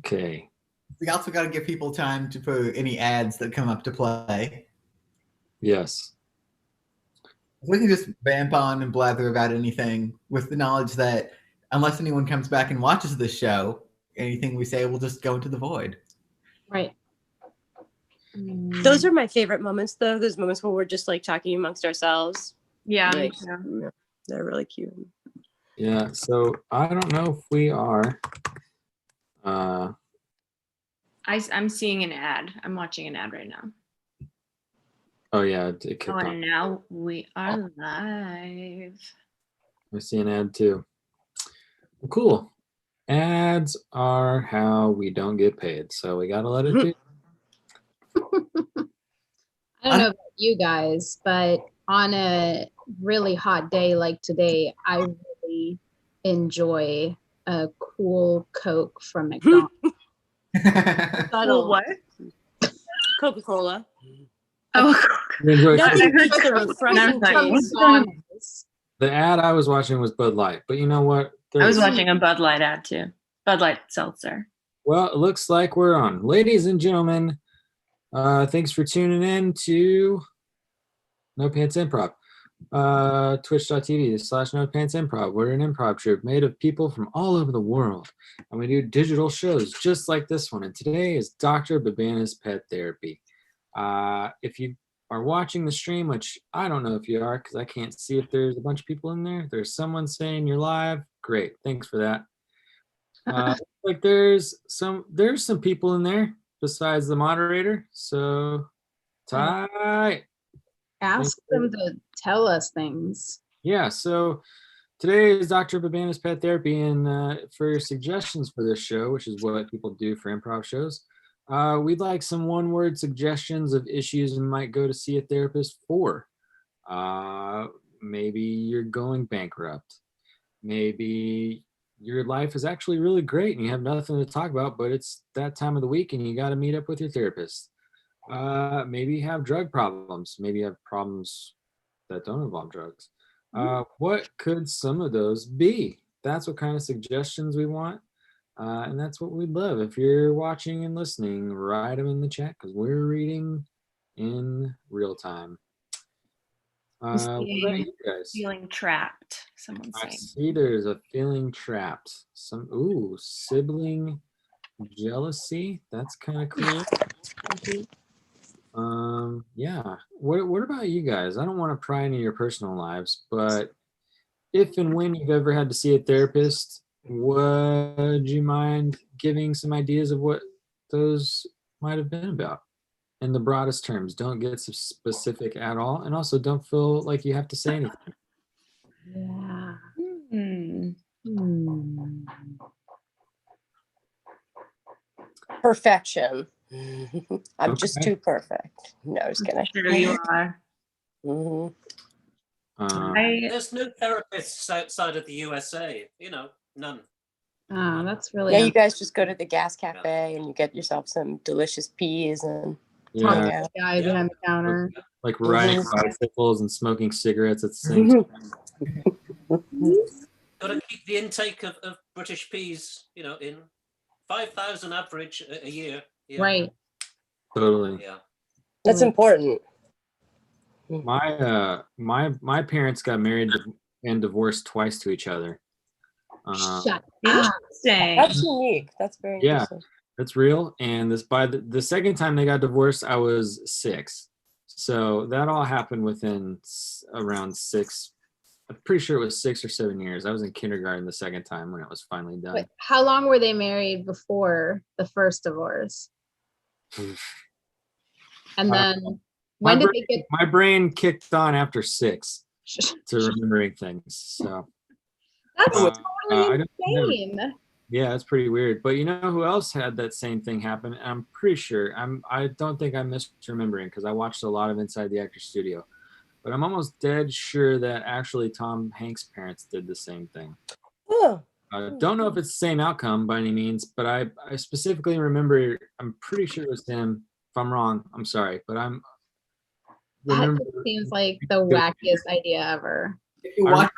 Okay. We also got to give people time to put any ads that come up to play. Yes. We can just vamp on and blather about anything with the knowledge that unless anyone comes back and watches the show, anything we say will just go into the void. Right. Those are my favorite moments, though. Those moments where we're just like talking amongst ourselves. Yeah. Like, they're really cute. Yeah. So I don't know if we are. I'm seeing an ad. I'm watching an ad right now. Oh yeah, it kicked Oh, on. and now we are live. I see an ad too. Well, cool. Ads are how we don't get paid, so we gotta let it be. I don't know about you guys, but on a really hot day like today, I really enjoy a cool Coke from McDonald's. Cool what? Coca-Cola. Oh, You enjoy Nothing Coke? beats a refreshing taste. McDonald's. The ad I was watching was Bud Light, but you know what? I was watching a Bud Light ad too. Bud Light seltzer. Well, it looks like we're on. Ladies and gentlemen, thanks for tuning in to NoPants Improv. Twitch.tv/NoPants Improv. We're an improv troupe made of people from all over the world. And we do digital shows just like this one. And today is Dr. Babana's Pet Therapy. If you are watching the stream, which I don't know if you are because I can't see if there's a bunch of people in there. If there's someone saying you're live, great. Thanks for that. Like there's some people in there besides the moderator. So tight. Ask them to tell us things. Yeah, so today is Dr. Babana's Pet Therapy, and for your suggestions for this show, which is what people do for improv shows, we'd like some one-word suggestions of issues you might go to see a therapist for. Maybe you're going bankrupt. Maybe your life is actually really great and you have nothing to talk about, but it's that time of the week and you got to meet up with your therapist. Maybe you have drug problems. Maybe you have problems that don't involve drugs. What could some of those be? That's what kind of suggestions we want. And that's what we'd love. If you're watching and listening, write them in the chat because we're reading in real time. What about you guys? Feeling trapped, someone's I saying. see there's a feeling trapped. Sibling jealousy. That's kind of cool. Yeah. What about you guys? I don't want to pry into your personal lives, but if and when you've ever had to see a therapist, would you mind giving some ideas of what those might have been about? In the broadest terms, don't get specific at all, and also don't feel like you have to say anything. Yeah. Perfection. I'm just too perfect. No, just kidding. Sure you are. There's no therapists outside of the USA. None. Oh, that's really. Yeah, you guys just go to the gas cafe and you get yourself some delicious peas and talk to the guy behind the counter. Like riding bicycles and smoking cigarettes at the same time. Got to keep the intake of British peas, in 5,000 average a year. Yeah. Right. Totally. Yeah. That's important. My parents got married and divorced twice to each other. Shut up. Interesting. That's unique. That's very interesting. That's real. And by the second time they got divorced, I was 6. So that all happened within around 6. I'm pretty sure it was 6 or 7 years. I was in kindergarten the second time when it was finally done. Wait, how long were they married before the first divorce? And then when did they get? My brain kicked on after 6 to remembering things. So that's totally insane. Yeah, it's pretty weird. But you know who else had that same thing happen? I'm pretty sure. I don't think I'm misremembering because I watched a lot of Inside the Actors Studio. But I'm almost dead sure that actually Tom Hanks' parents did the same thing. Oh. Don't know if it's the same outcome by any means, but I specifically remember, I'm pretty sure it was him. If I'm wrong, I'm sorry. But that seems like the wackiest idea ever. If you watch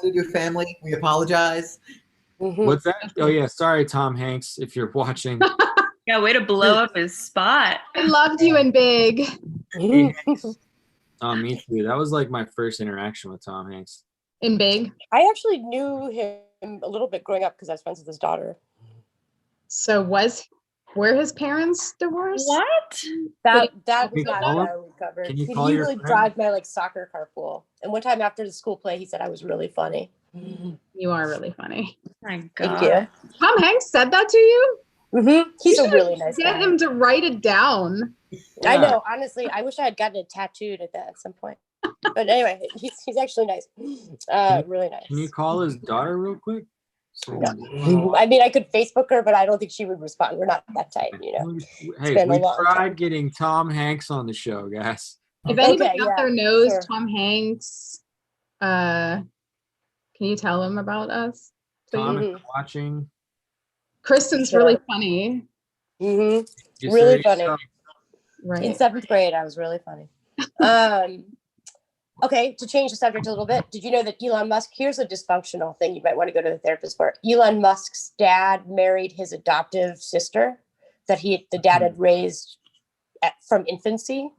your family, we apologize. What's that? Oh yeah, sorry, Tom Hanks, if you're watching. Yeah, way to blow up his spot. I loved you in Big. Hey, Hanks. Oh, me too. That was like my first interaction with Tom Hanks. In Big. I actually knew him a little bit growing up because I was friends with his daughter. So were his parents divorced? What? That Can was you not call what him? I covered. Can you He call your really friend? drive my like soccer carpool. And one time after the school play, he said I was really funny. You are really funny. My Thank God. you. Tom Hanks said that to you? He's You a should really nice Get guy. him to write it down. I Yeah. know. Honestly, I wish I had gotten it tattooed at some point. But anyway, he's actually nice. Really nice. Can you call his daughter real quick? So, No. I mean, I could Facebook her, but I don't think she would respond. We're not that tight, you know. Hey, been a we long tried time. getting Tom Hanks on the show, guys. If anybody Okay, out there yeah, knows sure. Tom Hanks, can you tell him about us? Tom, Please? if you're watching, Kristen's Sure. really funny. you Really said funny. yourself. In Right. 7th grade, I was really funny. Okay, to change the subject a little bit, did you know that Elon Musk, here's a dysfunctional thing you might want to go to the therapist for. Elon Musk's dad married his adoptive sister that the dad had raised from infancy.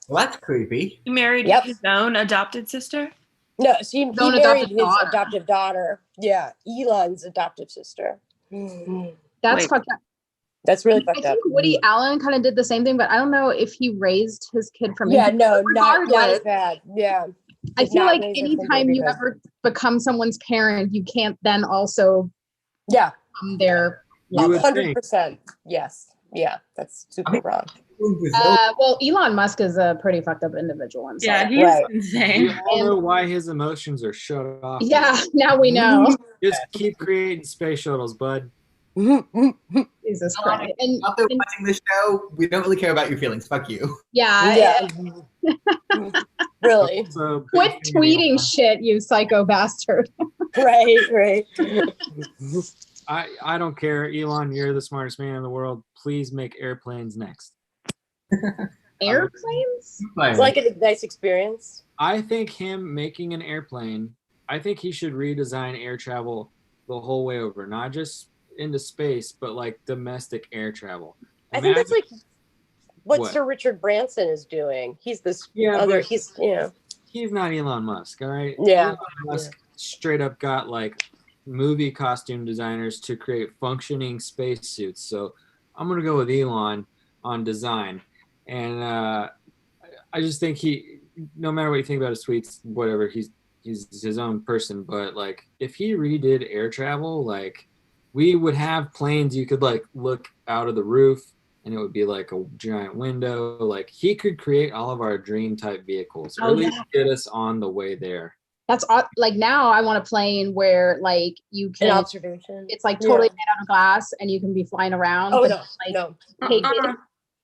Well, that's creepy. He married Yep. his own adopted sister? No, so he His own married adopted his daughter. adoptive daughter. Yeah, Elon's adoptive sister. That's Wait. fucked up. That's really I fucked up. think Woody Allen kind of did the same thing, but I don't know if he raised his kid from Yeah, infancy. no, not as Regardless, bad. Yeah. I Did feel not like raise her from anytime you babyhood. ever become someone's parent, you can't then also Yeah, become their You would lover. think. 100%. Yes. Yeah, that's super wrong. In Brazil, Well, Elon Musk is a pretty fucked up individual himself. Yeah, he's Right. We insane. all know why his emotions are shut off. Yeah, now we know. Just keep creating space shuttles, bud. Jesus Christ. And, out there and watching this show, we don't really care about your feelings. Fuck you. yeah, Yeah. Really. So, quit tweeting shit, you psycho bastard. Right. I don't care, Elon. You're the smartest man in the world. Please make airplanes next. Airplanes? It's like a nice experience. I think him making an airplane. I think he should redesign air travel the whole way over, not just into space, but like domestic air travel. I think that's like what What? Sir Richard Branson is doing. He's this Yeah, other, but- he's, you know. He's not Elon Musk, all right? Yeah. Elon Musk straight up got like movie costume designers to create functioning spacesuits. So I'm gonna go with Elon on design, and I just think no matter what you think about his tweets, whatever, he's his own person. But like, if he redid air travel, like we would have planes you could like look out of the roof, and it would be like a giant window. Like he could create all of our dream type vehicles, or Oh, at least get us on the way there. That's like now I want a plane where like you An can, observation. it's like totally made out of glass and you can be flying around. Oh, but, no, like, no. Take it,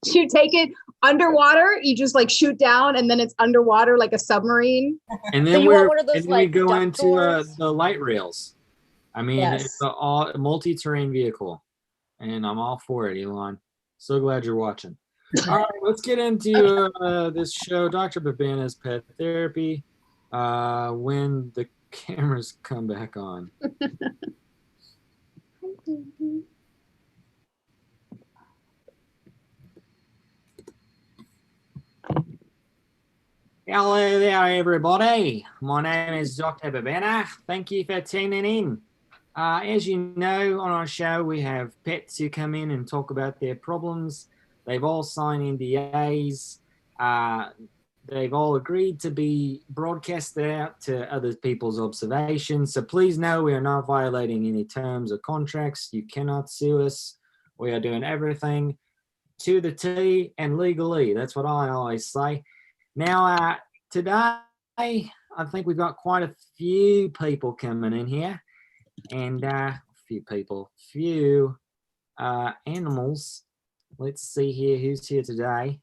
you take it underwater, you just like shoot down and then it's underwater like a submarine. And So then you want we're one of those, and then we like, go duck into doors? the light rails. I mean, Yes. it's a multi-terrain vehicle, and I'm all for it, Elon. So glad you're watching. All right, let's get into this show, Dr. Babana's Pet Therapy, when the cameras come back on. Hello there, everybody. My name is Dr. Babana. Thank you for tuning in. As you know, on our show, we have pets who come in and talk about their problems. They've all signed NDAs. They've all agreed to be broadcasted out to other people's observations. So please know we are not violating any terms or contracts. You cannot sue us. We are doing everything to the T and legally. That's what I always say. Now, today, I think we've got quite a few people coming in here, and few animals. Let's see here who's here today.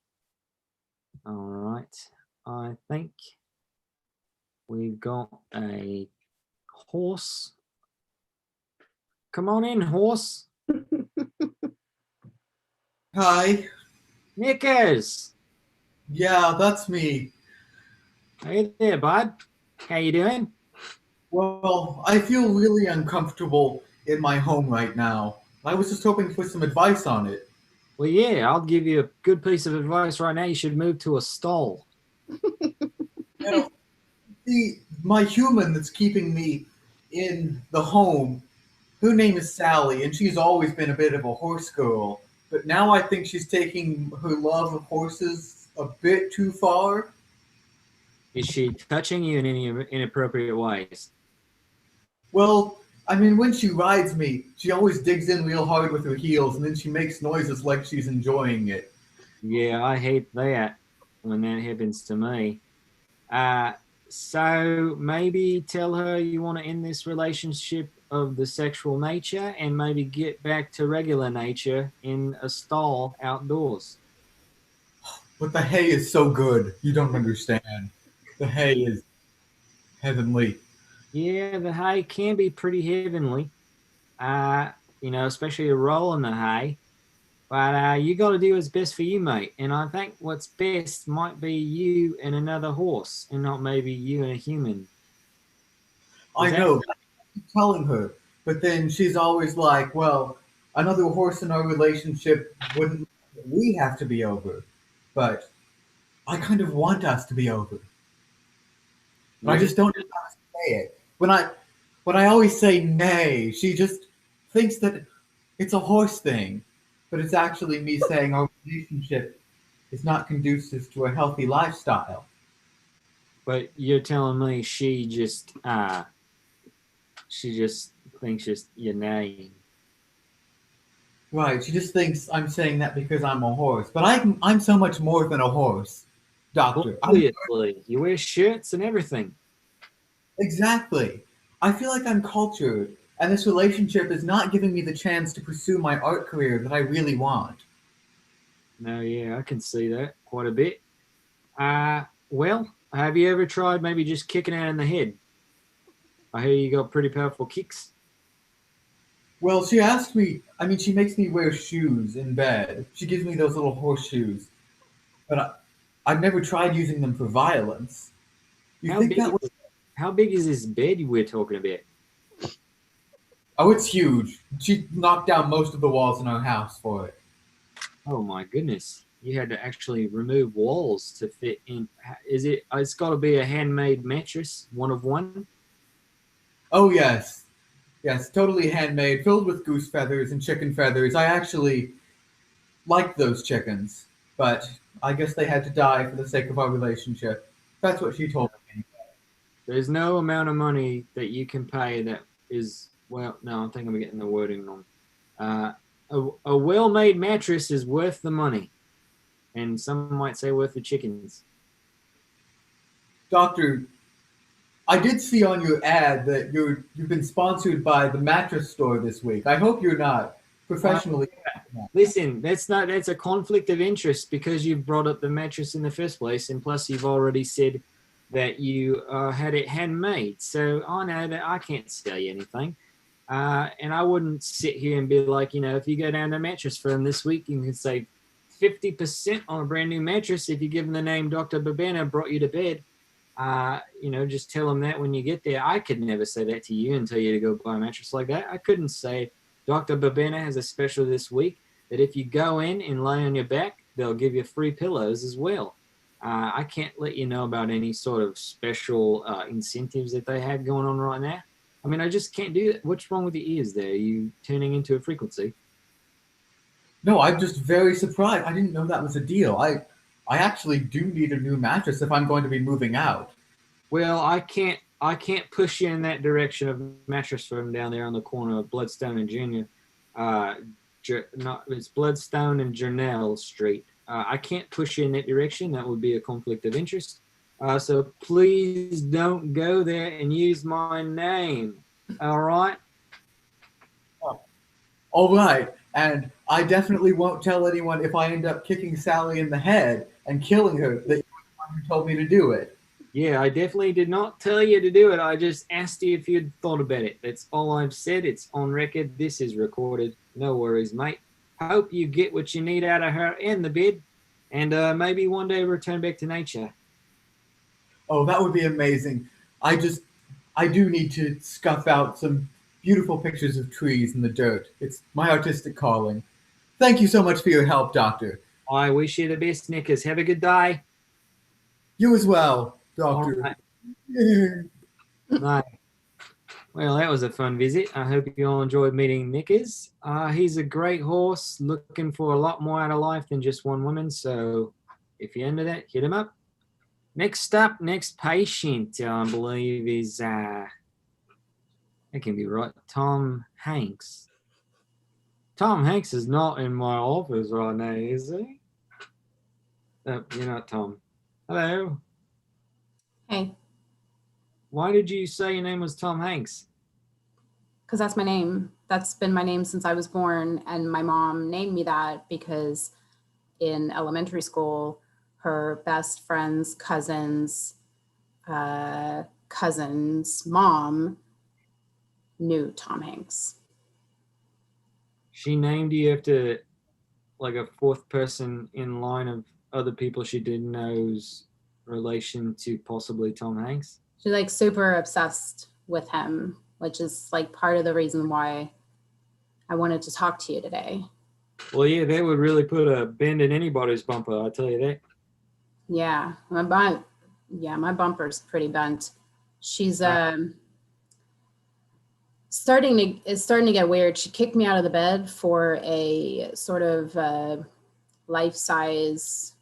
All right, I think we've got a horse. Come on in, horse. Hi. Knickers. Yeah, that's me. Hey there, bud. How you doing? Well, I feel really uncomfortable in my home right now. I was just hoping for some advice on it. Well, yeah, I'll give you a good piece of advice right now. You should move to a stall. Now, my human that's keeping me in the home, her name is Sally, and she's always been a bit of a horse girl. But now I think she's taking her love of horses a bit too far. Is she touching you in any inappropriate ways? Well, I mean, when she rides me, she always digs in real hard with her heels, and then she makes noises like she's enjoying it. Yeah, I hate that when that happens to me. So maybe tell her you want to end this relationship of the sexual nature and maybe get back to regular nature in a stall outdoors. But the hay is so good. You don't understand. The hay is heavenly. Yeah, the hay can be pretty heavenly, especially a roll in the hay. But you got to do what's best for you, mate. And I think what's best might be you and another horse, and not maybe you and a human. I know. I keep telling her, but then she's always like, "Well, another horse in our relationship wouldn't mean that we have to be over." But I kind of want us to be over. But I just don't know how to say it. When I always say nay, she just thinks that it's a horse thing, but it's actually me saying our relationship is not conducive to a healthy lifestyle. But you're telling me she just thinks just your name. Right, she just thinks I'm saying that because I'm a horse. But I'm so much more than a horse, Doctor. Obviously, you wear shirts and everything. Exactly. I feel like I'm cultured, and this relationship is not giving me the chance to pursue my art career that I really want. No, yeah, I can see that quite a bit. Well, have you ever tried maybe just kicking her in the head? I hear you got pretty powerful kicks. Well, she asked me, I mean, she makes me wear shoes in bed. She gives me those little horseshoes. But I've never tried using them for violence. You How think big that was. How big is this bed we're talking about? Oh, it's huge. She knocked down most of the walls in our house for it. Oh my goodness. You had to actually remove walls to fit in. Is it? It's got to be a handmade mattress, one of one. Oh, yes. Yes, totally handmade, filled with goose feathers and chicken feathers. I actually liked those chickens, but I guess they had to die for the sake of our relationship. That's what she told me. There's no amount of money that you can pay that is, well, no, I think I'm getting the wording wrong. A well-made mattress is worth the money, and some might say worth the chickens. Doctor, I did see on your ad that you've been sponsored by the mattress store this week. I hope you're not professionally. Listen, that's a conflict of interest because you've brought up the mattress in the first place, and plus you've already said that you had it handmade. So I know that I can't sell you anything. And I wouldn't sit here and be like, if you go down to mattress firm this week, you can save 50% on a brand new mattress if you give them the name Dr. Babana brought you to bed. Just tell them that when you get there. I could never say that to you and tell you to go buy a mattress like that. I couldn't say Dr. Babana has a special this week that if you go in and lay on your back, they'll give you free pillows as well. I can't let you know about any sort of special incentives that they have going on right now. I mean, I just can't do that. What's wrong with your ears there? Are you turning into a frequency? No, I'm just very surprised. I didn't know that was a deal. I actually do need a new mattress if I'm going to be moving out. Well, I can't push you in that direction of mattress firm down there on the corner of Bloodstone and Junior. It's Bloodstone and Journell Street. I can't push you in that direction. That would be a conflict of interest. So please don't go there and use my name. All right? All right. And I definitely won't tell anyone if I end up kicking Sally in the head and killing her that you're the one who told me to do it. Yeah, I definitely did not tell you to do it. I just asked you if you'd thought about it. That's all I've said. It's on record. This is recorded. No worries, mate. Hope you get what you need out of her and the bed, and maybe one day return back to nature. Oh, that would be amazing. I I do need to scuff out some beautiful pictures of trees in the dirt. It's my artistic calling. Thank you so much for your help, Doctor. I wish you the best, Nickers. Have a good day. You as well, All Doctor. right. No. Well, that was a fun visit. I hope you all enjoyed meeting Nickers. He's a great horse, looking for a lot more out of life than just one woman. So if you're into that, hit him up. Next up, next patient, I believe is, that can be right, Tom Hanks. Tom Hanks is not in my office right now, is he? No, you're not Tom. Hello. Hey, Why did you say your name was Tom Hanks? because that's my name. That's been my name since I was born. And my mom named me that because in elementary school, her best friend's cousin's mom knew Tom Hanks. She named you after like a fourth person in line of other people she didn't know's relation to possibly Tom Hanks? She's like super obsessed with him, which is like part of the reason why I wanted to talk to you today. Well, yeah, that would really put a bend in anybody's bumper, I'll tell you that. Yeah, my bumper's pretty bent. She's starting to get weird. She kicked me out of the bed for a sort of life-size,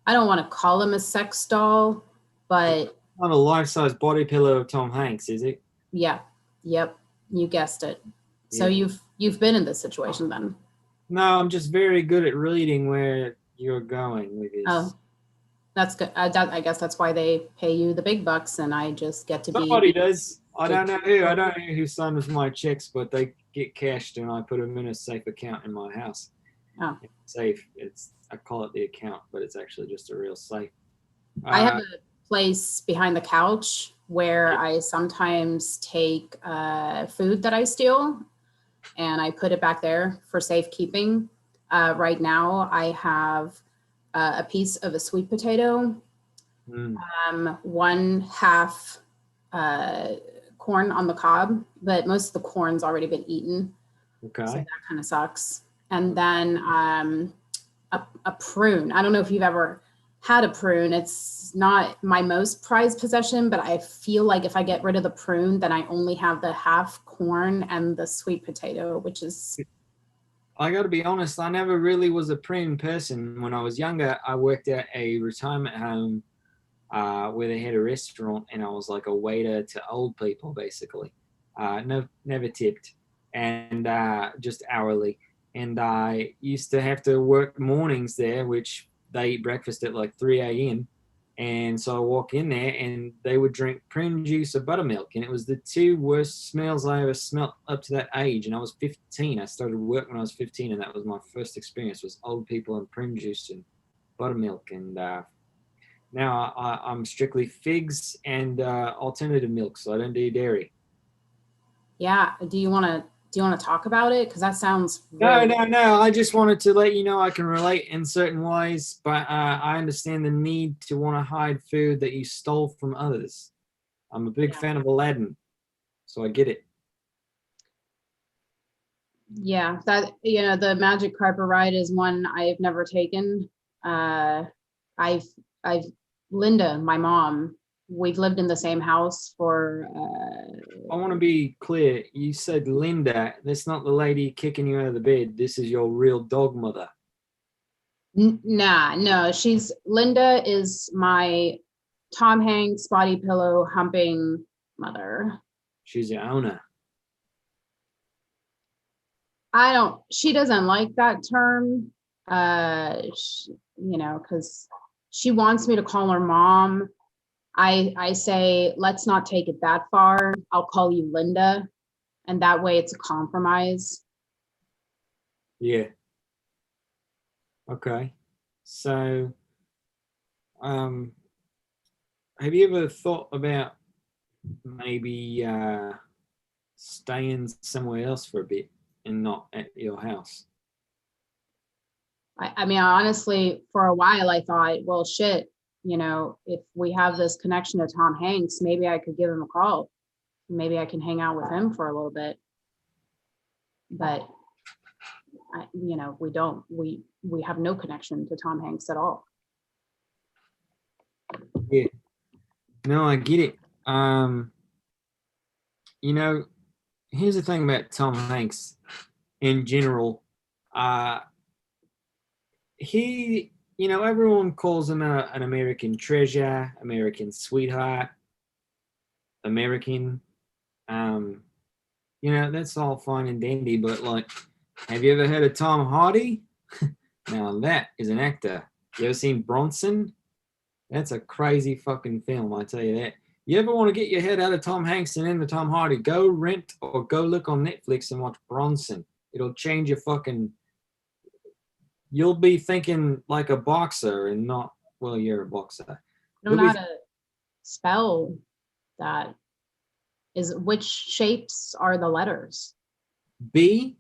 I don't want to call him a sex doll, but Not a life-size body pillow of Tom Hanks, is it? yeah, yep, you guessed it. So Yeah. you've been in this situation then. No, I'm just very good at reading where you're going with this. Oh, that's good. I guess that's why they pay you the big bucks, and I just get to Somebody be. does. I don't know who. I don't know who signs my checks, but they get cashed and I put them in a safe account in my house. Oh. It's safe. I call it the account, but it's actually just a real safe. I have a place behind the couch where I sometimes take food that I steal and I put it back there for safekeeping. Right now, I have a piece of a sweet potato, one half corn on the cob, but most of the corn's already been eaten. Okay. So that kind of sucks. And then a prune. I don't know if you've ever had a prune. It's not my most prized possession, but I feel like if I get rid of the prune, then I only have the half corn and the sweet potato, which is. I got to be honest, I never really was a prune person. When I was younger, I worked at a retirement home where they had a restaurant, and I was like a waiter to old people, basically. No, never tipped, and just hourly. And I used to have to work mornings there, which they eat breakfast at like 3 a.m. And so I walk in there and they would drink prune juice or buttermilk. And it was the two worst smells I ever smelt up to that age. And I was 15. I started work when I was 15. And that was my first experience, was old people and prune juice and buttermilk. And now I'm strictly figs and alternative milk. So I don't do dairy. Yeah. Do you want to talk about it? Because that sounds really... No. I just wanted to let you know I can relate in certain ways, but I understand the need to want to hide food that you stole from others. I'm a big fan of Aladdin, so I get it. Yeah, that, the magic carpet ride is one I've never taken. I've Linda, my mom, we've lived in the same house for. I want to be clear. You said Linda. That's not the lady kicking you out of the bed. This is your real dog mother. Nah, no. Linda is my Tom Hanks body pillow humping mother. She's your owner. She doesn't like that term, because she wants me to call her mom. I say, let's not take it that far. I'll call you Linda. And that way it's a compromise. Yeah. Okay. So, have you ever thought about maybe staying somewhere else for a bit and not at your house? I mean, honestly, for a while I thought, well, shit, if we have this connection to Tom Hanks, maybe I could give him a call. maybe I can hang out with him for a little bit. But we have no connection to Tom Hanks at all. Yeah. No, I get it. Here's the thing about Tom Hanks in general. Everyone calls him an American treasure, American sweetheart, American. That's all fine and dandy, but like, have you ever heard of Tom Hardy? Now that is an actor. You ever seen Bronson? That's a crazy fucking film, I tell you that. You ever want to get your head out of Tom Hanks and into Tom Hardy, go rent or go look on Netflix and watch Bronson. It'll change your fucking... You'll be thinking like a boxer and not, well, you're a boxer. I don't know how to spell that. Which shapes are the letters? BRONSON.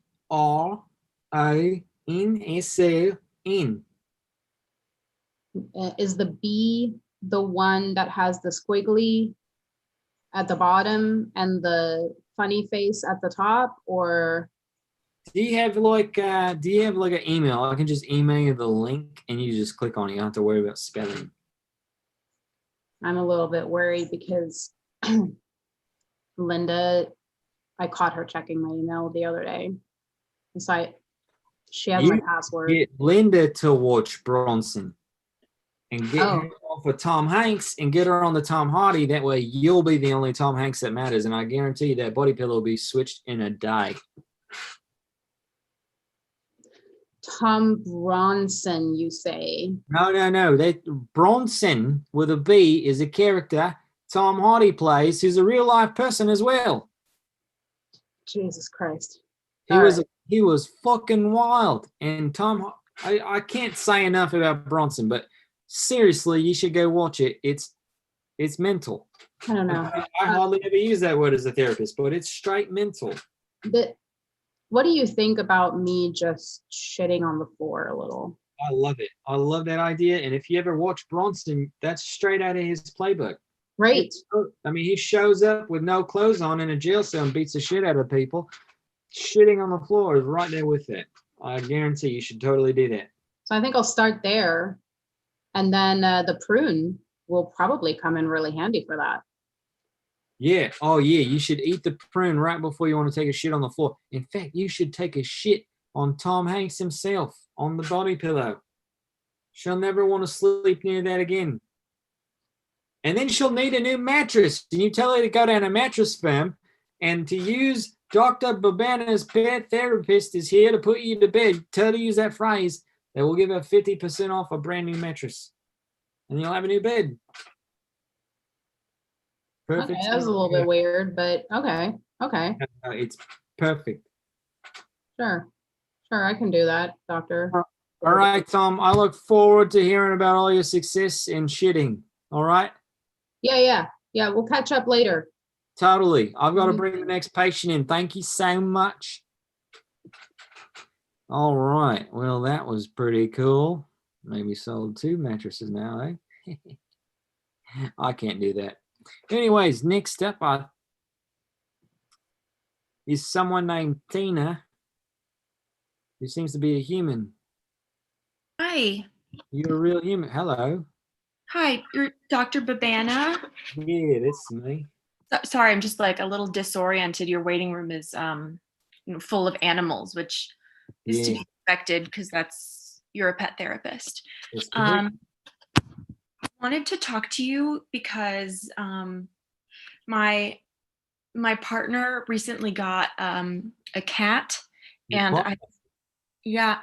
Is the B the one that has the squiggly at the bottom and the funny face at the top, or do you have like an email? I can just email you the link and you just click on it. You don't have to worry about spelling. I'm a little bit worried because Linda, I caught her checking my email the other day. So she has my password. Get Linda to watch Bronson and get her off of Tom Hanks and get her on the Tom Hardy. That way you'll be the only Tom Hanks that matters. And I guarantee you that body pillow will be switched in a day. Tom Bronson, you say? No. That Bronson with a B is a character Tom Hardy plays, who's a real life person as well. Jesus Christ. He was fucking wild. And Tom, I can't say enough about Bronson, but seriously, you should go watch it. It's mental. I don't know. I hardly ever use that word as a therapist, but it's straight mental. What do you think about me just shitting on the floor a little? I love it. I love that idea. And if you ever watch Bronson, that's straight out of his playbook. Right. I mean, he shows up with no clothes on in a jail cell and beats the shit out of people. Shitting on the floor is right there with it. I guarantee you should totally do that. So I think I'll start there. And then the prune will probably come in really handy for that. Yeah. Oh, yeah. You should eat the prune right before you want to take a shit on the floor. In fact, you should take a shit on Tom Hanks himself on the body pillow. She'll never want to sleep near that again. And then she'll need a new mattress. And you tell her to go down a mattress firm and to use Dr. Babana's bed therapist is here to put you to bed. Tell her to use that phrase. They will give her 50% off a brand new mattress. And you'll have a new bed. Perfect. Okay, that was a little bit weird, but okay. It's perfect. Sure, I can do that, doctor. All right, Tom. I look forward to hearing about all your success in shitting. All right? Yeah. We'll catch up later. Totally. I've got to bring the next patient in. Thank you so much. All right. Well, that was pretty cool. Maybe sold 2 mattresses now, eh? I can't do that. Anyways, next up is someone named Tina, who seems to be a human. Hi. You're a real human. Hello. Hi, you're Dr. Babana? Yeah, that's me. Sorry, I'm just like a little disoriented. Your waiting room is full of animals, which is to be expected because you're a pet therapist. Wanted to talk to you because my partner recently got a cat, and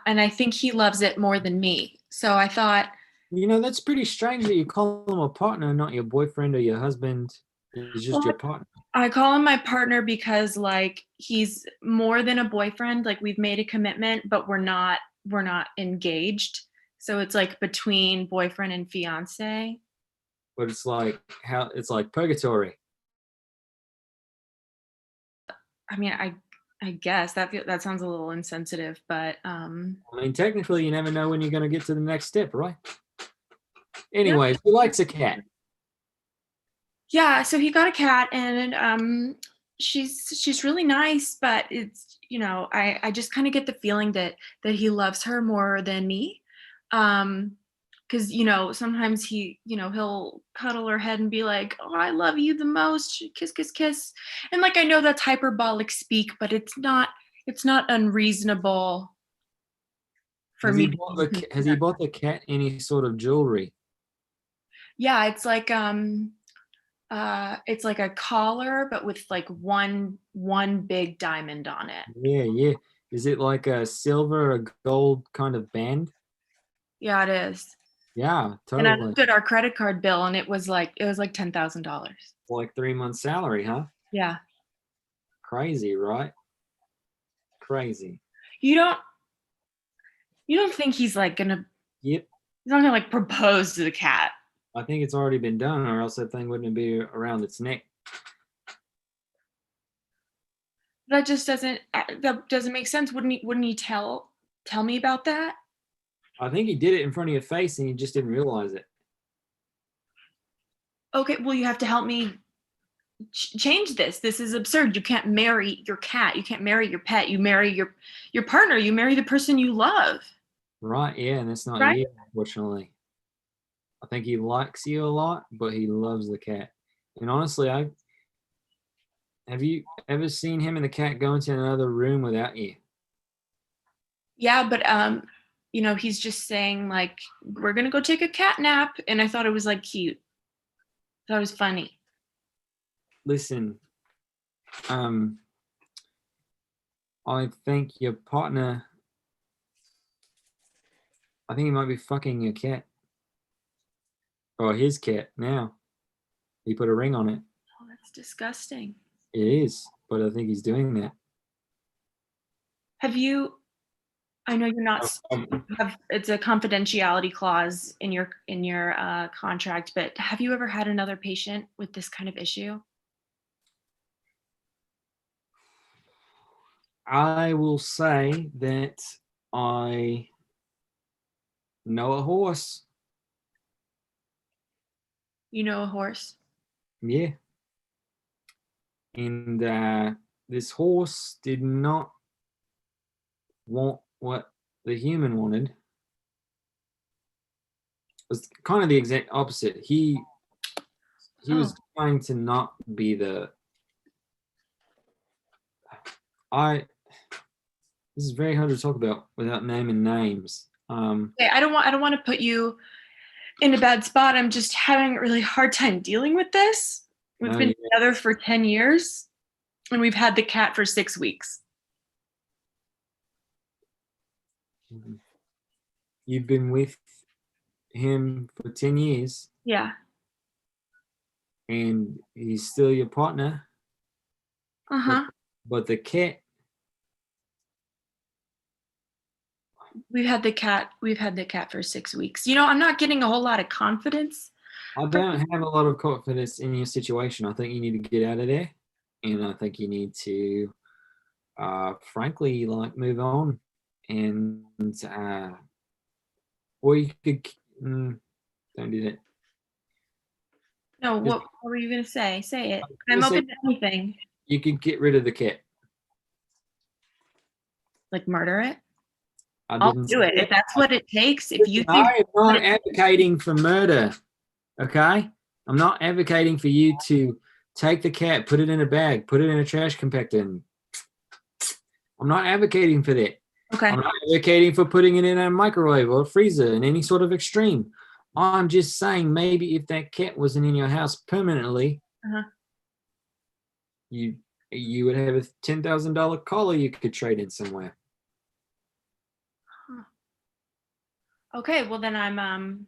I think he loves it more than me. So I thought, that's pretty strange that you call him a partner, not your boyfriend or your husband. He's just your partner. I call him my partner because like he's more than a boyfriend. Like we've made a commitment, but we're not engaged. So it's like between boyfriend and fiance. But it's like purgatory. I mean, I guess that sounds a little insensitive, but I mean, technically, you never know when you're going to get to the next step, right? Anyways, He likes a cat. Yeah, so he got a cat, and she's really nice, but it's, I just kind of get the feeling that he loves her more than me. Because sometimes he'll cuddle her head and be like, "Oh, I love you the most, kiss, kiss, kiss," and like I know that's hyperbolic speak, but it's not unreasonable for Has me. has he bought the cat any sort of jewelry? Yeah, it's like a collar, but with like one big diamond on it. Yeah. Is it like a silver or gold kind of band? Yeah, it is. Yeah, And I totally. looked at our credit card bill, and it was like $10,000. Like 3 months salary, huh? Yeah. Crazy, right? Crazy. You don't think he's like gonna? Yep. He's not gonna like propose to the cat. I think it's already been done, or else that thing wouldn't be around its neck. That just doesn't make sense. Wouldn't he tell me about that? I think he did it in front of your face and you just didn't realize it. Okay, well, you have to help me change this. This is absurd. You can't marry your cat. You can't marry your pet. You marry your partner. You marry the person you love. Right, yeah, and that's not Right? you, unfortunately. I think he likes you a lot, but he loves the cat. And honestly, have you ever seen him and the cat go into another room without you? Yeah, but he's just saying like, we're gonna go take a cat nap, and I thought it was like cute. I thought it was funny. Listen, I think your partner, I think he might be fucking your cat. Or his cat now. He put a ring on it. Oh, that's disgusting. It is, but I think he's doing that. Have you? I know you're not. It's a confidentiality clause in your contract, but have you ever had another patient with this kind of issue? I will say that I know a horse. You know a horse? Yeah. And this horse did not want what the human wanted. It was kind of the exact opposite. He was trying to not be the this is very hard to talk about without naming names. Okay, I don't want to put you in a bad spot. I'm just having a really hard time dealing with this. We've been together for 10 years and we've had the cat for 6 weeks. You've been with him for 10 years. Yeah. And he's still your partner. Uh-huh. But the cat. We've had the cat for 6 weeks. I'm not getting a whole lot of confidence. I don't have a lot of confidence in your situation. I think you need to get out of there. And I think you need to, frankly, like move on. And, or you could, don't do that. No, what were you going to say? Say it. I'm open to anything. You could get rid of the cat. Like murder it? I'll do it if that's what it takes. If you think I'm not advocating for murder, okay? I'm not advocating for you to take the cat, put it in a bag, put it in a trash compactor. And I'm not advocating for that. Okay. I'm not advocating for putting it in a microwave or a freezer in any sort of extreme. I'm just saying maybe if that cat wasn't in your house permanently, you would have a $10,000 collar you could trade in somewhere. Okay, well then I'm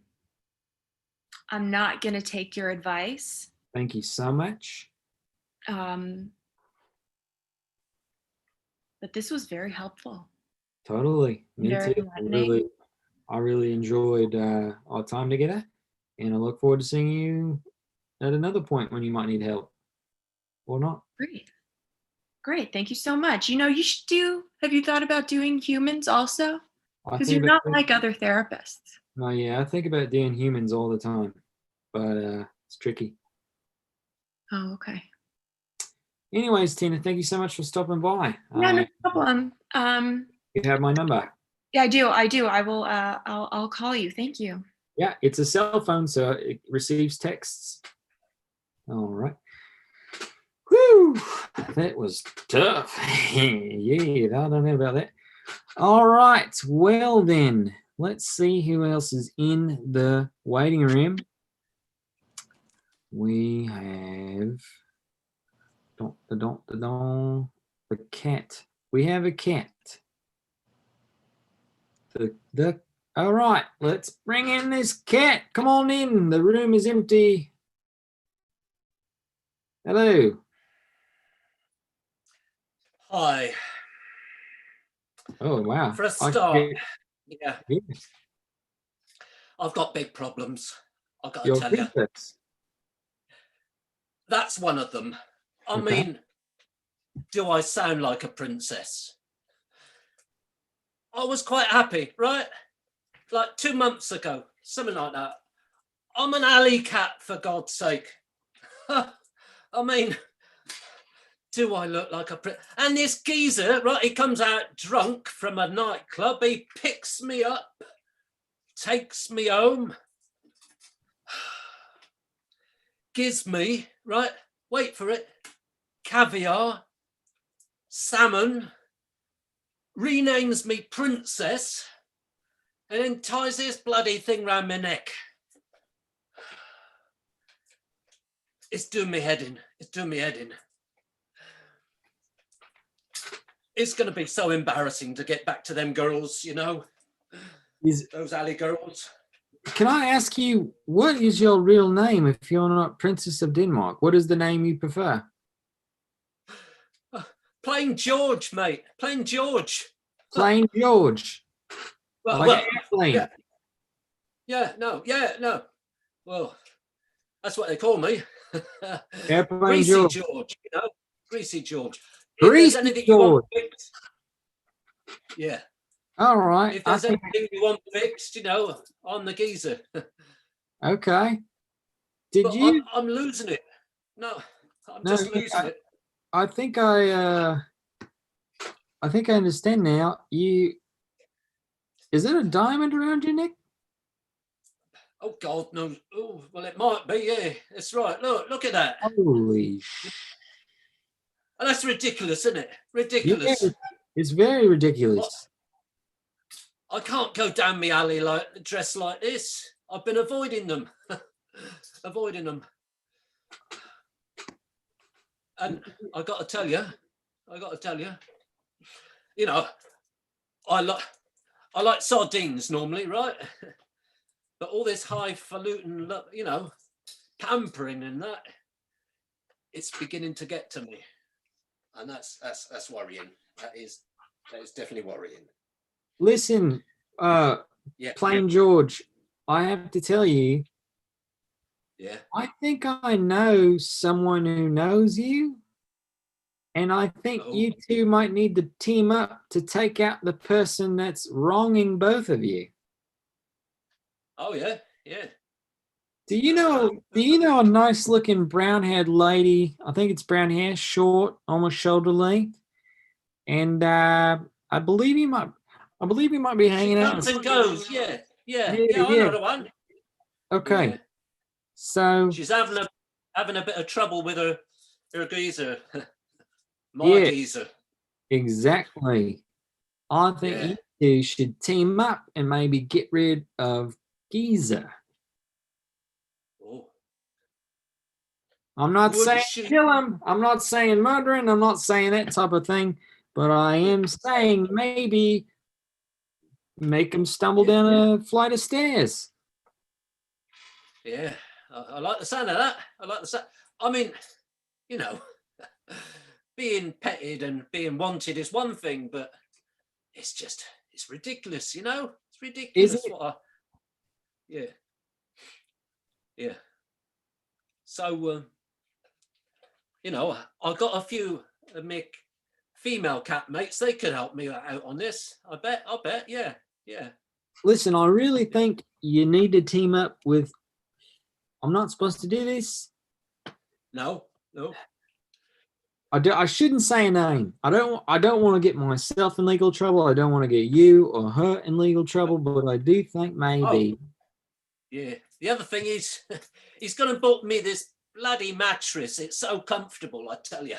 not gonna take your advice. Thank you so much. But this was very helpful. Totally. Me too. Enlightening. I really enjoyed our time together, and I look forward to seeing you at another point when you might need help or not. Great. Thank you so much. You should have you thought about doing humans also? Because you're not like other therapists. No, yeah, I think about doing humans all the time, but it's tricky. Oh, okay. Anyways, Tina, thank you so much for stopping by. Yeah, no problem. You have my number. Yeah, I do. I will. I'll call you. Thank you. Yeah, it's a cell phone, so it receives texts. All right. Whew, that was tough. Yeah, I don't know about that. All right. Well, then, let's see who else is in the waiting room. We have the cat. We have a cat. All right, let's bring in this cat. Come on in. The room is empty. Hello. Hi. Oh, wow. For a start, yeah, Yes. I've got big problems. I've got to Your tell you. princess. That's one of them. I Okay. mean, do I sound like a princess? I was quite happy, right? Like 2 months ago, something like that. I'm an alley cat, for God's sake. I mean, do I look like a prince? And this geezer, right, he comes out drunk from a nightclub. He picks me up, takes me home, gives me, right, wait for it, caviar, salmon, renames me princess, and then ties this bloody thing round my neck. It's doing me head in. It's doing me head in. It's going to be so embarrassing to get back to them girls, you know, those alley girls. Can I ask you, what is your real name if you're not Princess of Denmark? What is the name you prefer? Plain George, mate. Plain George. Plain George. Well, airplane. yeah, no. Well, that's what they call me. Airplane Greasy George. George, you know, Greasy George. Greasy if there's anything George. you want fixed, yeah. All right. If there's anything you want fixed, you know, I'm the geezer. Okay. I'm losing it. No, I'm just losing it. I think I understand now. Is it a diamond around your neck? Oh God, no. Oh, well, it might be. Yeah, that's right. Look at that. Holy And that's ridiculous, isn't it? Ridiculous. Yeah, it's very ridiculous. I can't go down my alley dressed like this. I've been avoiding them. Avoiding them. And I got to tell you, you know, I like sardines normally, right? But all this highfalutin, you know, pampering and that, it's beginning to get to me, and that's worrying. That is definitely worrying. Listen, Plain George, I have to tell you. Yeah. I think I know someone who knows you, and I think you two might need to team up to take out the person that's wronging both of you. Oh yeah. Do you know a nice looking brown haired lady? I think it's brown hair, short, almost shoulder length. And I believe he might be hanging out. Comes and goes, yeah. I know the one. Okay. Yeah. So she's having a bit of trouble with her geezer. Geezer. Exactly. I think you two should team up and maybe get rid of Geezer. Oh. I'm not saying kill him. I'm not saying murdering. I'm not saying that type of thing. But I am saying maybe make him stumble down a flight of stairs. Yeah, I like the sound of that. I mean, you know, being petted and being wanted is one thing, but it's ridiculous, you know? It's ridiculous. Is it? Yeah. So, you know, I got a few female cat mates. They could help me out on this. I bet. Yeah. Listen, I really think you need to team up with. I'm not supposed to do this. No. I shouldn't say a name. I don't want to get myself in legal trouble. I don't want to get you or her in legal trouble, but I do think maybe. Oh, yeah. The other thing is, he's going to book me this bloody mattress. It's so comfortable, I tell you.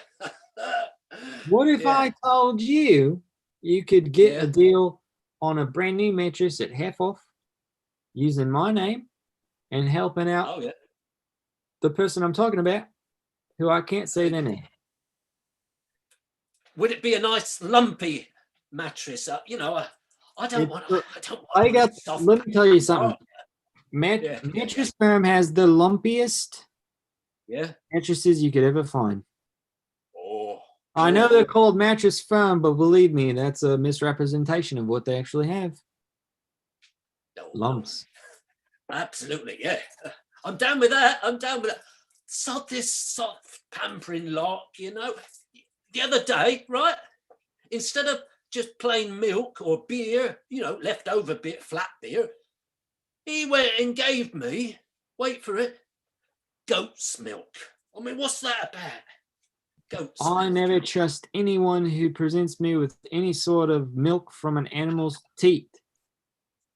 What if I told you you could get a deal on a brand new mattress at half off using my name and helping out the person I'm talking about, who I can't say their name? Would it be a nice lumpy mattress? I don't want. Let me tell you something. Mattress Firm has the lumpiest mattresses you could ever find. Oh. I know they're called Mattress Firm, but believe me, that's a misrepresentation of what they actually have. Lumps. Absolutely, yeah. I'm down with that. Sod this soft pampering lot, The other day, right? Instead of just plain milk or beer, leftover flat beer, he went and gave me, wait for it, goat's milk. I mean, what's that about? Goat's milk. I never trust anyone who presents me with any sort of milk from an animal's teat.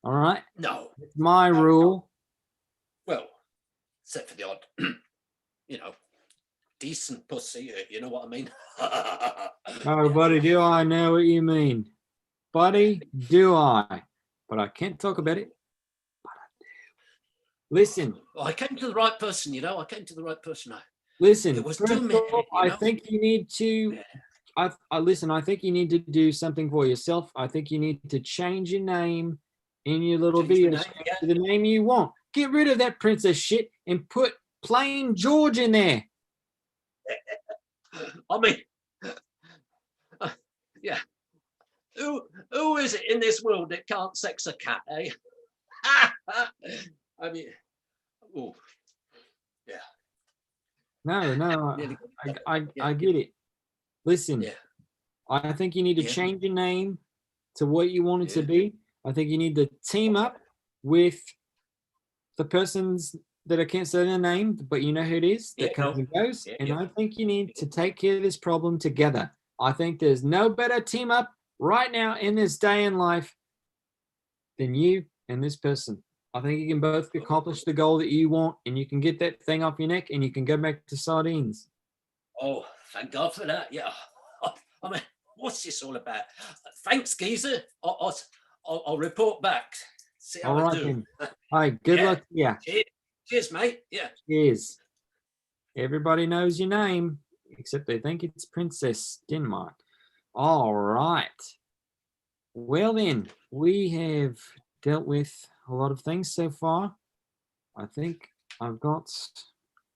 All right? No. It's my rule. Well, except for the odd, decent pussy, you know what I mean? Oh, buddy, do I know what you mean? Buddy, do I? But I can't talk about it. But I do. Listen. I came to the right person, I came to the right person. Listen, it was first of all, I think you need to. Listen. I think you need to do something for yourself. I think you need to change your name in your little video to the name you want. Get rid of that princess shit and put plain George in there. I mean, yeah. Who is it in this world that can't sex a cat, eh? I mean, oh, yeah. No, I get it. Listen, I think you need to change your name to what you want it to be. I think you need to team up with the persons that I can't say their name, but you know who it is that comes and goes. And I think you need to take care of this problem together. I think there's no better team up right now in this day in life than you and this person. I think you can both accomplish the goal that you want, and you can get that thing off your neck, and you can go back to sardines. Oh, thank God for that. Yeah. I mean, what's this all about? Thanks, geezer. I'll report back. See how I do. Then. All right. Good luck. Yeah. Cheers, mate. Yeah. Cheers. Everybody knows your name, except they think it's Princess Denmark. All right. Well, then, we have dealt with a lot of things so far. I think I've got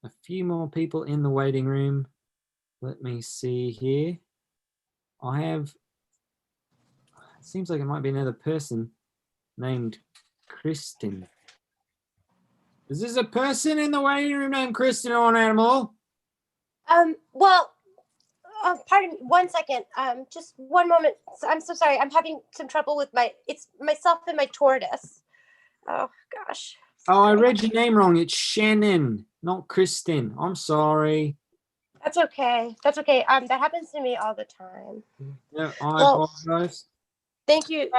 a few more people in the waiting room. Let me see here. I have, it seems like it might be another person named Kristen. Is this a person in the waiting room named Kristen or an animal? Well, pardon me, 1 second. Just one moment. I'm so sorry. I'm having some trouble with it's myself and my tortoise. Oh, gosh. Oh, I read your name wrong. It's Shannon, not Kristen. I'm sorry. That's okay. That's okay. That happens to me all the time. Yeah, I apologize. Thank you.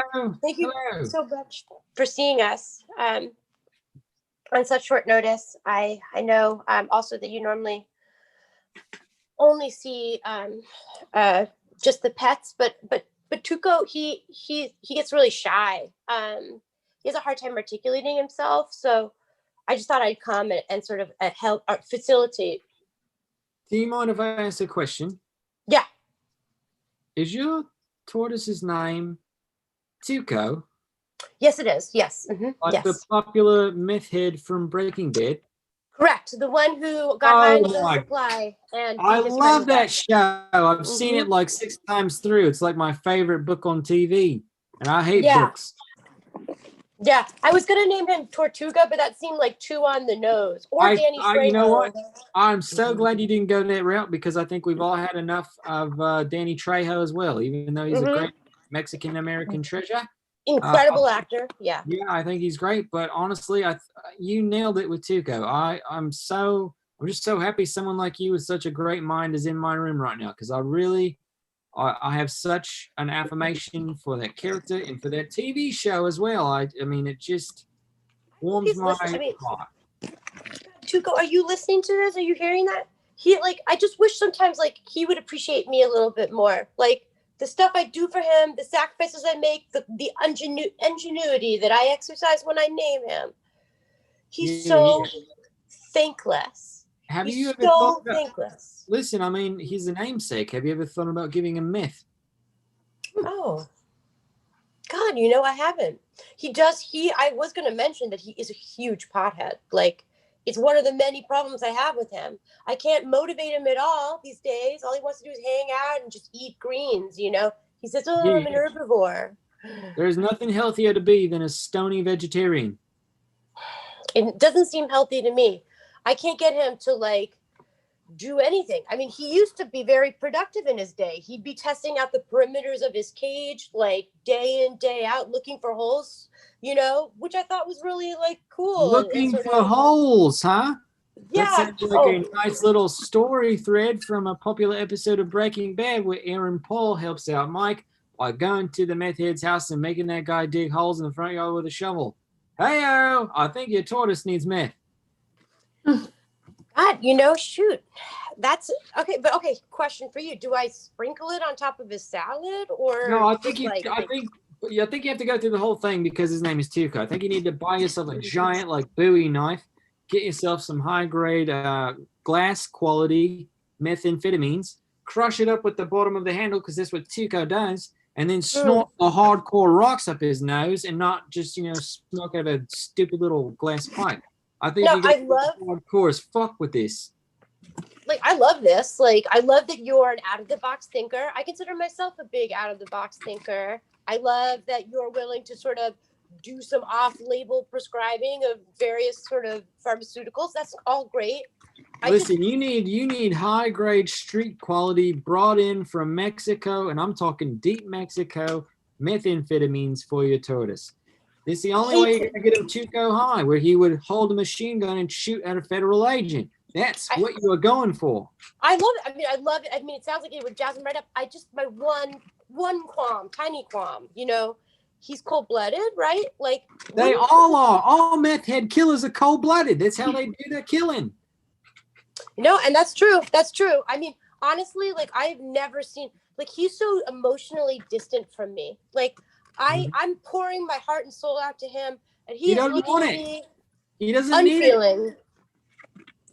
Thank you so much for seeing us on such short notice. I know also that you normally only see just the pets, but Tuco, he gets really shy. He has a hard time articulating himself, so I just thought I'd come and sort of help facilitate. Do you mind if I ask a question? Yeah. Is your tortoise's name Tuco? Yes, it is. Yes. Mm-hmm. Like the popular meth head from Breaking Bad? Correct. The one who got high on the supply. And I love that show. I've seen it like 6 times through. It's like my favorite book on TV. And I hate books. Yeah. I was going to name him Tortuga, but that seemed like too on the nose. Or Danny Trejo. You know what? I'm so glad you didn't go that route, because I think we've all had enough of Danny Trejo as well, even though he's a great Mexican-American treasure. Incredible actor. Yeah. Yeah, I think he's great. But honestly, you nailed it with Tuco. I'm I'm just so happy someone like you with such a great mind is in my room right now, because I have such an affirmation for that character and for that TV show as well. I mean, it just warms my heart. Tuco, are you listening to this? Are you hearing that? I just wish sometimes like he would appreciate me a little bit more. Like the stuff I do for him, the sacrifices I make, the ingenuity that I exercise when I name him. He's so thankless. Have He's you ever so thankless. Listen, I mean, he's a namesake. Have you ever thought about giving him meth? Oh, God, you know, I haven't. I was going to mention that he is a huge pothead. Like, it's one of the many problems I have with him. I can't motivate him at all these days. All he wants to do is hang out and just eat greens, you know? He says, oh, I'm an herbivore. There's nothing healthier to be than a stony vegetarian. It doesn't seem healthy to me. I can't get him to, like, do anything. I mean, he used to be very productive in his day. He'd be testing out the perimeters of his cage, like day in, day out, looking for holes, you know, which I thought was really like cool. Looking for holes, huh? Yeah. That sounds like a nice little story thread from a popular episode of Breaking Bad where Aaron Paul helps out Mike by going to the meth head's house and making that guy dig holes in the front yard with a shovel. Hey-o, I think your tortoise needs meth. God, you know, shoot. That's okay, but okay, question for you. Do I sprinkle it on top of his salad or no, I think you have to go through the whole thing because his name is Tuco. I think you need to buy yourself a giant like Bowie knife, get yourself some high grade glass quality methamphetamines, crush it up with the bottom of the handle because that's what Tuco does, and then snort the hardcore rocks up his nose and not just, you know, smoke out a stupid little glass pipe. I think you got hardcore as fuck with this. Like, I love this. Like, I love that you're an out-of-the-box thinker. I consider myself a big out-of-the-box thinker. I love that you're willing to sort of do some off-label prescribing of various sort of pharmaceuticals. That's all great. Listen, you need high-grade street quality brought in from Mexico, and I'm talking deep Mexico, methamphetamines for your tortoise. This is the only way you're going to get him to go high, where he would hold a machine gun and shoot at a federal agent. That's what you are going for. I love it. I love it. I mean, it sounds like it would jazz him right up. My one qualm, tiny qualm, you know, he's cold-blooded, right? Like they all are. All meth head killers are cold-blooded. That's how they do their killing. You know, and that's true. That's true. I mean, honestly, like I've never seen, like he's so emotionally distant from me. Like I'm pouring my heart and soul out to him, and he doesn't want it. He doesn't need it.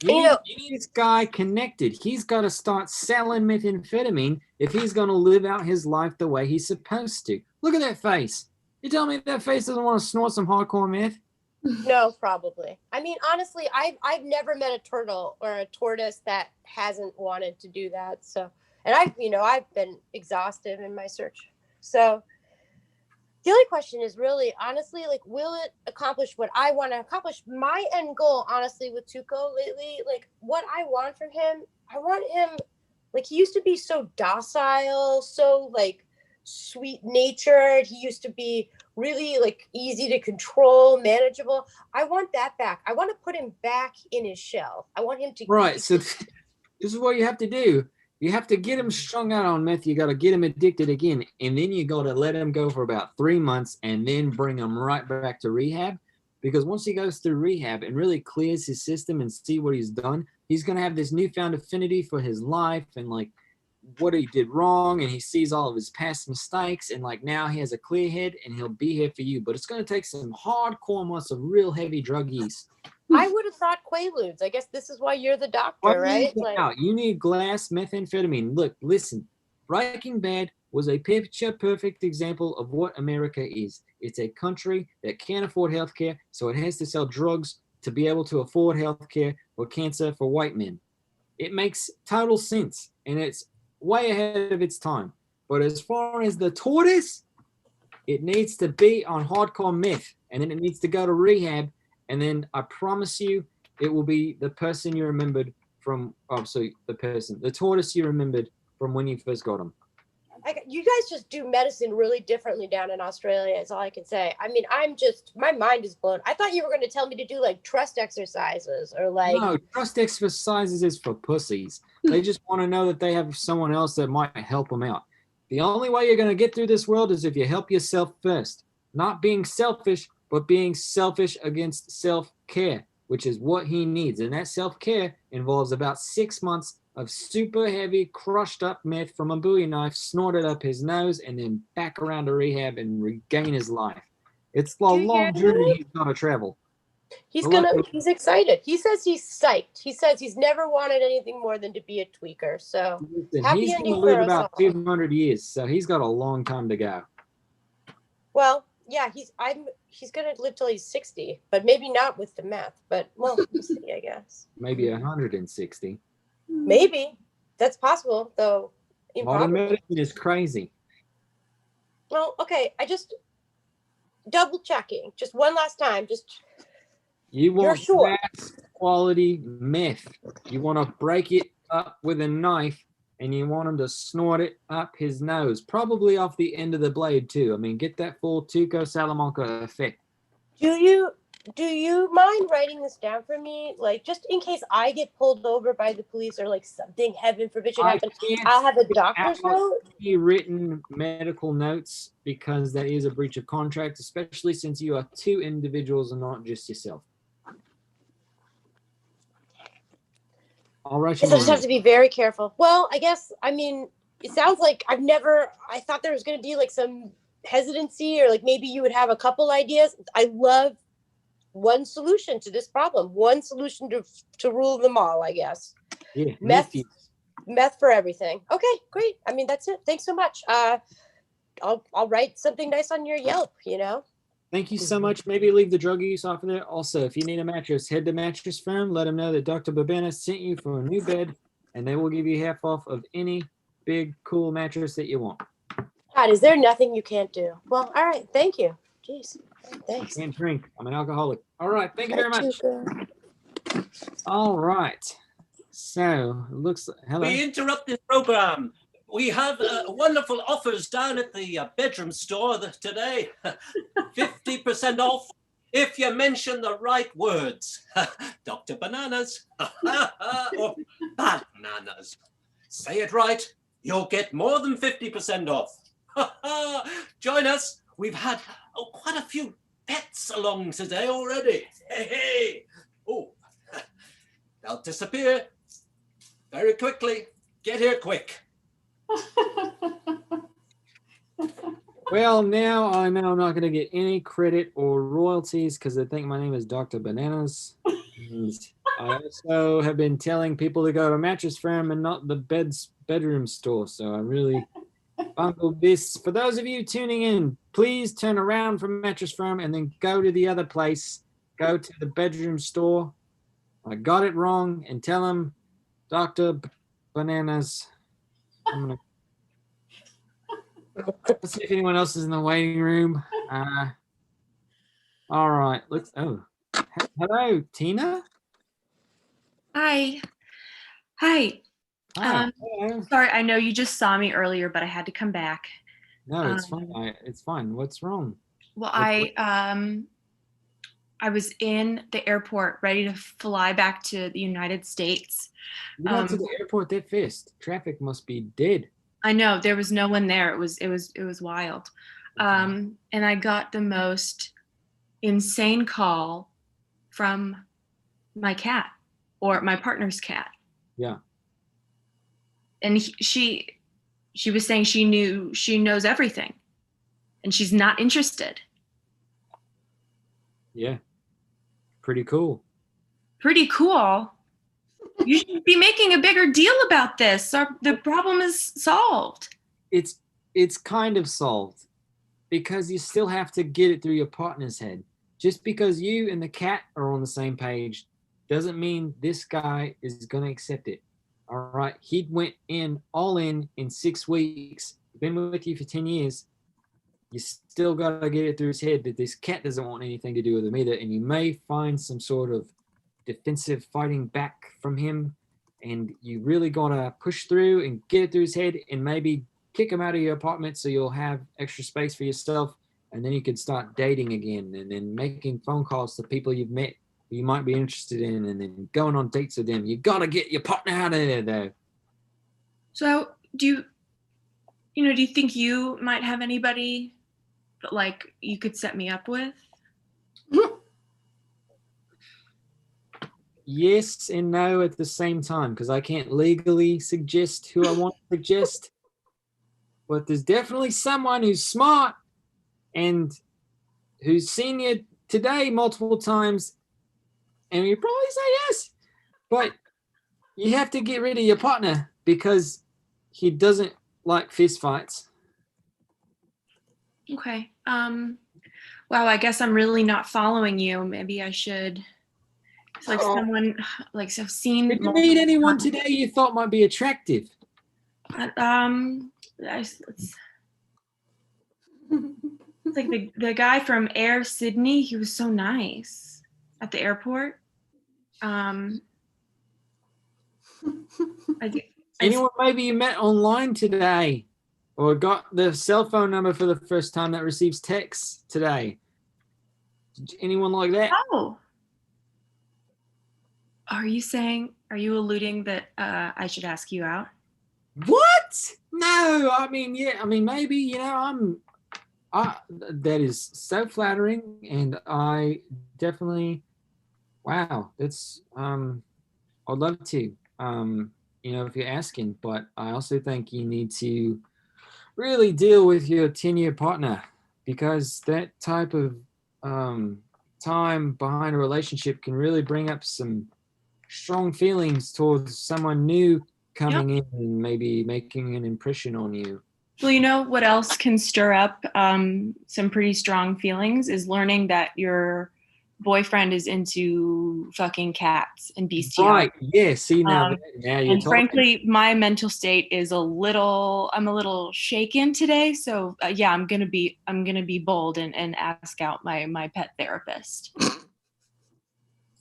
You need this guy connected. He's got to start selling methamphetamine if he's going to live out his life the way he's supposed to. Look at that face. You tell me that face doesn't want to snort some hardcore meth? No, probably. I mean, honestly, I've never met a turtle or a tortoise that hasn't wanted to do that. So, and I've been exhausted in my search. So the only question is really, honestly, like, will it accomplish what I want to accomplish? My end goal, honestly, with Tuco lately, like, what I want from him, I want him, like, he used to be so docile, so, like, sweet-natured. He used to be really, like, easy to control, manageable. I want that back. I want to put him back in his shell. I want him to... Right, so this is what you have to do. You have to get him strung out on meth. You got to get him addicted again. And then you got to let him go for about 3 months and then bring him right back to rehab. Because once he goes through rehab and really clears his system and see what he's done, he's going to have this newfound affinity for his life and like what he did wrong. And he sees all of his past mistakes. And like now he has a clear head and he'll be here for you. But it's going to take some hardcore months of real heavy drug use. I would have thought Quaaludes. I guess this is why you're the doctor, right? Like, you need glass methamphetamine. Look, listen. Breaking Bad was a picture-perfect example of what America is. It's a country that can't afford healthcare, so it has to sell drugs to be able to afford healthcare for cancer for white men. It makes total sense, and it's way ahead of its time. But as far as the tortoise, it needs to be on hardcore meth, and then it needs to go to rehab. And then I promise you, it will be the person you remembered from, the tortoise you remembered from when you first got him. You guys just do medicine really differently down in Australia, is all I can say. I mean, my mind is blown. I thought you were going to tell me to do like trust exercises or like. No, trust exercises is for pussies. They just want to know that they have someone else that might help them out. The only way you're going to get through this world is if you help yourself first. Not being selfish, but being selfish against self-care, which is what he needs. And that self-care involves about 6 months of super heavy, crushed up meth from a Bowie knife snorted up his nose and then back around to rehab and regain his life. It's a long journey he's got to travel. He's excited. He says he's psyched. He says he's never wanted anything more than to be a tweaker. So happy he's ending going to live for us about all. 200 years, so he's got a long time to go. Well, yeah, he's going to live till he's 60, but maybe not with the meth. But well, we'll see, I guess. Maybe 160. Maybe that's possible, though. Modern medicine is crazy. Well, okay. I just double checking, just one last time. You want sure? fast quality meth. You want to break it up with a knife, and you want him to snort it up his nose, probably off the end of the blade too. I mean, get that full Tuco Salamanca effect. Do you mind writing this down for me? Like, just in case I get pulled over by the police or like something, heaven forbid, should happen, I'll have a doctor's note. Written medical notes, because that is a breach of contract, especially since you are two individuals and not just yourself. All right. I just have to be very careful. Well, I mean, it sounds like I thought there was going to be like some hesitancy or like maybe you would have a couple ideas. I love one solution to this problem, one solution to rule them all, I guess. Yeah. Meth for everything. Okay, great. I mean, that's it. Thanks so much. I'll write something nice on your Yelp, Thank you so much. Maybe leave the drug use off of there. Also, if you need a mattress, head to Mattress Firm. Let them know that Dr. Babana sent you for a new bed, and they will give you half off of any big, cool mattress that you want. God, is there nothing you can't do? Well, all right. Thank you. Jeez. Thanks. I can't drink. I'm an alcoholic. All right. Thank you very much. All right. So, it looks... Hello. We interrupt this program. We have wonderful offers down at the bedroom store today. 50% off if you mention the right words. Dr. Bananas or bananas. Say it right, you'll get more than 50% off. Join us. We've had quite a few pets along today already. Hey. Oh, they'll disappear very quickly. Get here quick. Well, now I know I'm not going to get any credit or royalties because they think my name is Dr. Bananas. And I also have been telling people to go to Mattress Firm and not the bedroom store. So I really bungled this. For those of you tuning in, please turn around from Mattress Firm and then go to the other place. Go to the bedroom store. I got it wrong, and tell them Dr. Bananas. I'm gonna let's see if anyone else is in the waiting room. All right, hello, Tina. Hi. Hi. Hello. Sorry, I know you just saw me earlier, but I had to come back. No, it's fine. It's fine. What's wrong? Well, I was in the airport ready to fly back to the United States. You got to the airport that fast. Traffic must be dead. I know, there was no one there. It was wild. And I got the most insane call from my cat, or my partner's cat. Yeah. And she was saying she knows everything and she's not interested. Yeah. Pretty cool. Pretty cool. You should be making a bigger deal about this. The problem is solved. It's kind of solved because you still have to get it through your partner's head. Just because you and the cat are on the same page doesn't mean this guy is going to accept it. All right. He went all in 6 weeks. Been with you for 10 years. You still got to get it through his head that this cat doesn't want anything to do with him either. And you may find some sort of defensive fighting back from him. And you really got to push through and get it through his head and maybe kick them out of your apartment so you'll have extra space for yourself, and then you can start dating again, and then making phone calls to people you've met you might be interested in, and then going on dates with them. You gotta get your partner out of there, though. So do you think you might have anybody that like you could set me up with? Yes and no at the same time, because I can't legally suggest who I want to suggest. But there's definitely someone who's smart and who's seen you today multiple times, and you probably say yes. But you have to get rid of your partner because he doesn't like fist fights. Okay. Wow, I guess I'm really not following you. Maybe I should. It's like someone, like I've seen. Did you meet anyone today you thought might be attractive? It's like the guy from Air Sydney. He was so nice at the airport. Anyone maybe you met online today, or got the cell phone number for the first time that receives texts today? Anyone like that? Oh. Are you alluding that I should ask you out? What? No, I mean, yeah, I mean, maybe, you know, that is so flattering, and I definitely, wow, that's, I'd love to, you know, if you're asking, but I also think you need to really deal with your 10-year partner, because that type of time behind a relationship can really bring up some strong feelings towards someone new coming in and maybe making an impression on you. Well, you know what else can stir up some pretty strong feelings is learning that your boyfriend is into fucking cats and bestiality. Right. Yeah. See, now you're and talking. Frankly, my mental state is I'm a little shaken today. So yeah, I'm gonna be bold and ask out my pet therapist.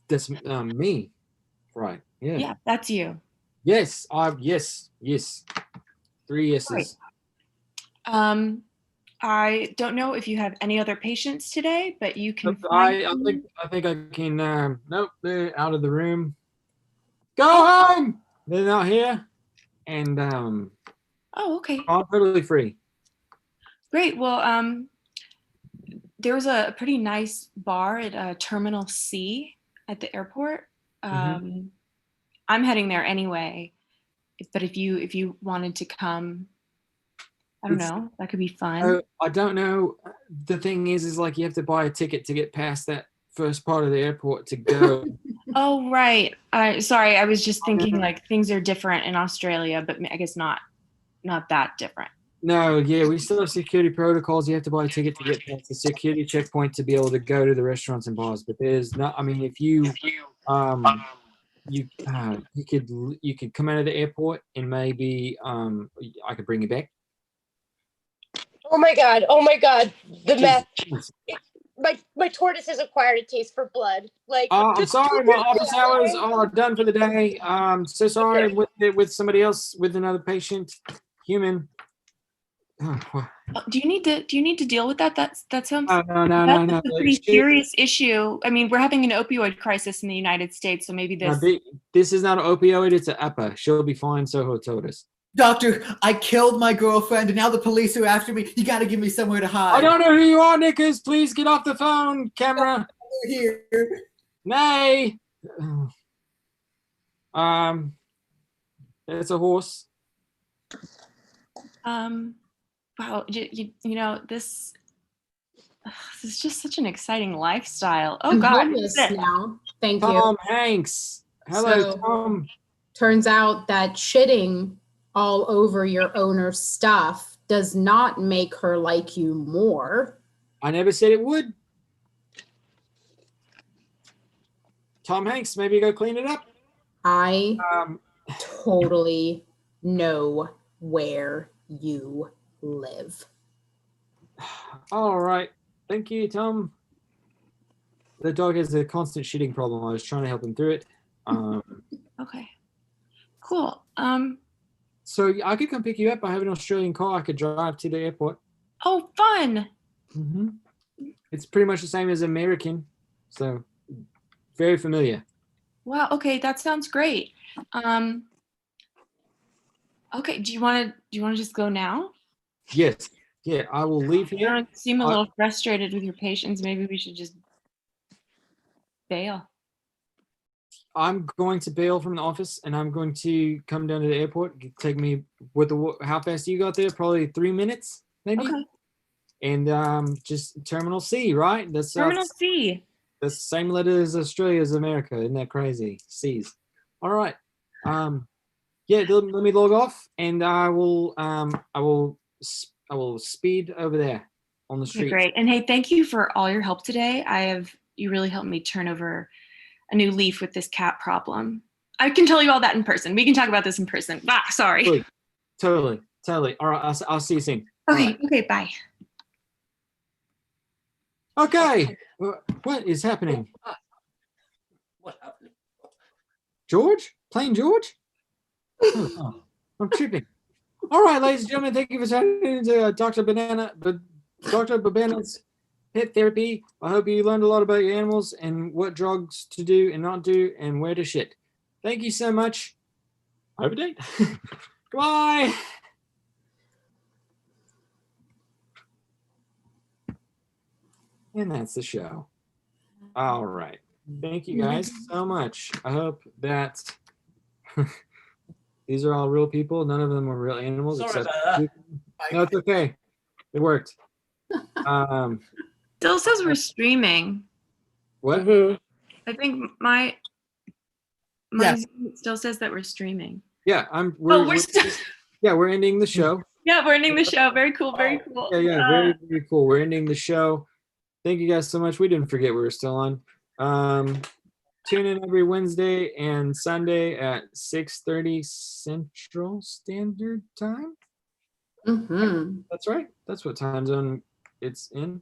That's me. Right. Yeah. Yeah, that's you. Yes. Yes. 3 yeses. Right. I don't know if you have any other patients today, but you can. I think I can. Nope, they're out of the room. Go home. They're not here, and Oh, okay. I'm totally free. Great. Well, there was a pretty nice bar at Terminal C at the airport. I'm heading there anyway, but if you wanted to come, I don't know, that could be fun. I don't know. The thing is like you have to buy a ticket to get past that first part of the airport to go. Oh, right. Sorry, I was just thinking like things are different in Australia, but I guess not that different. No, yeah, we still have security protocols. You have to buy a ticket to get past the security checkpoint to be able to go to the restaurants and bars. But there's not. I mean, if you you could come out of the airport and maybe I could bring you back. Oh my god, the meth. My tortoise has acquired a taste for blood. Like, I'm sorry, my office hours are done for the day. So sorry with somebody else, with another patient, human. Do you need to deal with that? That sounds. No. That's a pretty serious issue. I mean, we're having an opioid crisis in the United States, so maybe this. No, this is not an opioid; it's an APA. She'll be fine. So who told us? Doctor, I killed my girlfriend, and now the police are after me. You got to give me somewhere to hide. I don't know who you are, Nickers. Please get off the phone, camera. Here. Nay. It's a horse. Wow, you know this is just such an exciting lifestyle. Oh I'm God! homeless now. Thank Tom you. Hanks. Hello, So, Tom. Turns out that shitting all over your owner's stuff does not make her like you more. I never said it would. Tom Hanks, maybe go clean it up. I totally know where you live. All right. Thank you, Tom. The dog has a constant shitting problem. I was trying to help him through it. Okay. Cool. So I could come pick you up. I have an Australian car. I could drive to the airport. Oh, fun. Mm-hmm. It's pretty much the same as American, so very familiar. Wow. Okay, that sounds great. Okay. Do you want to just go now? Yes. Yeah, I will leave You here. don't seem a little frustrated with your patients. Maybe we should just bail. I'm going to bail from the office, and I'm going to come down to the airport. Take me with the how fast you got there? Probably 3 minutes, maybe. Okay. And just Terminal C, right? That's Terminal C. the same letter as Australia as America. Isn't that crazy? C's. All right. Yeah, let me log off, and I will speed over there on the Okay, street. great. And hey, thank you for all your help today. You really helped me turn over a new leaf with this cat problem. I can tell you all that in person. We can talk about this in person. Ah, sorry. Totally. All right, I'll see you soon. Okay, Right. okay, bye. Okay, what is happening? What happened? George? Playing George? Oh, I'm tripping. All right, ladies and gentlemen, thank you for tuning into Dr. Banana's Pet Therapy. I hope you learned a lot about your animals and what drugs to do and not do and where to shit. Thank you so much. Have a date. Goodbye. And that's the show. All right. Thank you guys so much. I hope that these are all real people. None of them are real animals. Sorry about that. No, it's okay. It worked. Still says we're streaming. What? I think my Zoom still says that we're streaming. Yeah, we're ending the show. Yeah, we're ending the show. Very cool. Very cool. Yeah, very, very cool. We're ending the show. Thank you guys so much. We didn't forget we were still on. Tune in every Wednesday and Sunday at 6:30 Central Standard Time. Mm-hmm. That's right. That's what time zone it's in.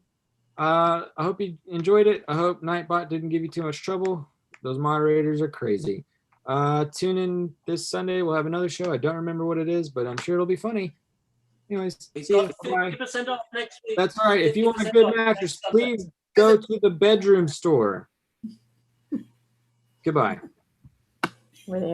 I hope you enjoyed it. I hope Nightbot didn't give you too much trouble. Those moderators are crazy. Tune in this Sunday. We'll have another show. I don't remember what it is, but I'm sure it'll be funny. Anyways, He's see you. got Bye. 50% off next week. That's all right. If you want a 50% good off mattress, next Sunday. please go to the bedroom store. Goodbye. Were they